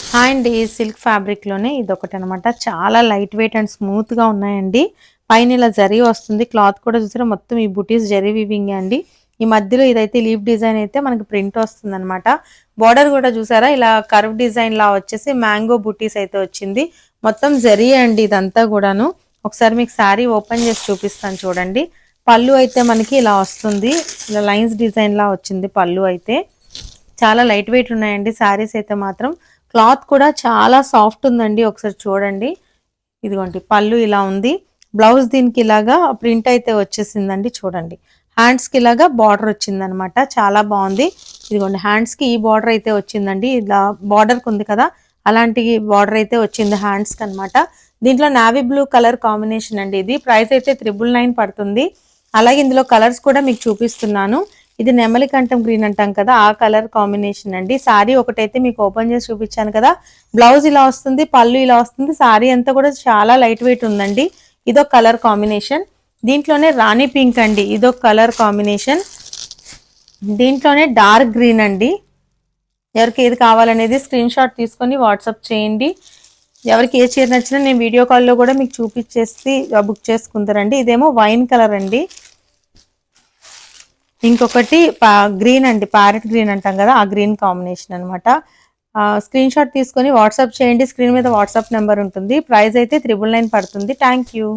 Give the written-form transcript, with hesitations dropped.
Hi అండి. Silk ఫ్యాబ్రిక్‌లోనే ఇదొకటనమాట. చాలా light weight and స్మూత్‌గా ఉన్నాయండి. పైన ఇలా జరీ వస్తుంది. క్లాత్ కూడా చూసారా మొత్తం ఈ బుటీస్ జరీ వీవింగే అండి. ఈ మధ్యలో ఇదైతే లీఫ్ డిజైన్ అయితే మనకి ప్రింట్ వస్తుందనమాట. బోర్డర్ కూడా చూసారా ఇలా కర్వ్ డిజైన్‌లా వచ్చేసి మ్యాంగో బుటీస్ అయితే వచ్చింది. మొత్తం జరీయే అండి ఇదంతా గూడాను. ఒకసారి మీకు శారీ ఓపెన్ చేసి చూపిస్తాను చూడండి. పళ్ళు అయితే మనకి ఇలా వస్తుంది. ఇలా లైన్స్ డిజైన్‌లా వచ్చింది పళ్ళు అయితే. చాలా లైట్ వెయిట్ ఉన్నాయండి శారీస్ అయితే మాత్రం. క్లాత్ కూడా చాలా సాఫ్ట్ ఉందండి. ఒకసారి చూడండి. ఇదిగోండి పళ్ళు ఇలా ఉంది. బ్లౌజ్ దీనికి ఇలాగా ప్రింట్ అయితే వచ్చేసిందండి చూడండి. హ్యాండ్స్‌కి ఇలాగా బార్డర్ వచ్చిందనమాట. చాలా బాగుంది. ఇదిగోండి హ్యాండ్స్‌కి ఈ బార్డర్ అయితే వచ్చిందండి. ఇలా బార్డర్‌కి ఉంది కదా! అలాంటి బార్డర్ అయితే వచ్చింది హ్యాండ్స్‌కి అనమాట. దీంట్లో నావీ బ్లూ కలర్ కాంబినేషన్ అండి ఇది. ప్రైస్ అయితే 999 పడుతుంది. అలాగే ఇందులో కలర్స్ కూడా మీకు చూపిస్తున్నాను. ఇది నెమలి కంఠం గ్రీన్ అంటాం కదా! ఆ కలర్ కాంబినేషన్ అండి. సారీ ఒకటైతే మీకు ఓపెన్ చేసి చూపించాను కదా! బ్లౌజ్ ఇలా వస్తుంది. పళ్ళు ఇలా వస్తుంది. సారీ అంతా కూడా చాలా లైట్ వెయిట్ ఉందండి. ఇదొక కలర్ కాంబినేషన్. దీంట్లోనే రాణి పింక్ అండి. ఇదొక కలర్ కాంబినేషన్. దీంట్లోనే డార్క్ గ్రీన్ అండి. ఎవరికి ఏది కావాలనేది స్క్రీన్ షాట్ తీసుకొని వాట్సాప్ చేయండి. ఎవరికి ఏ చీర నచ్చినా నేను వీడియో కాల్లో కూడా మీకు చూపించేసి బుక్ చేసుకుంటారండి. ఇదేమో వైన్ కలర్ అండి. ఇంకొకటి గ్రీన్ అండి. ప్యారెట్ గ్రీన్ అంటాం కదా! ఆ గ్రీన్ కాంబినేషన్ అనమాట. స్క్రీన్ షాట్ తీసుకొని వాట్సాప్ చేయండి. స్క్రీన్ మీద వాట్సాప్ నెంబర్ ఉంటుంది. ప్రైస్ అయితే 999 పడుతుంది. Thank you.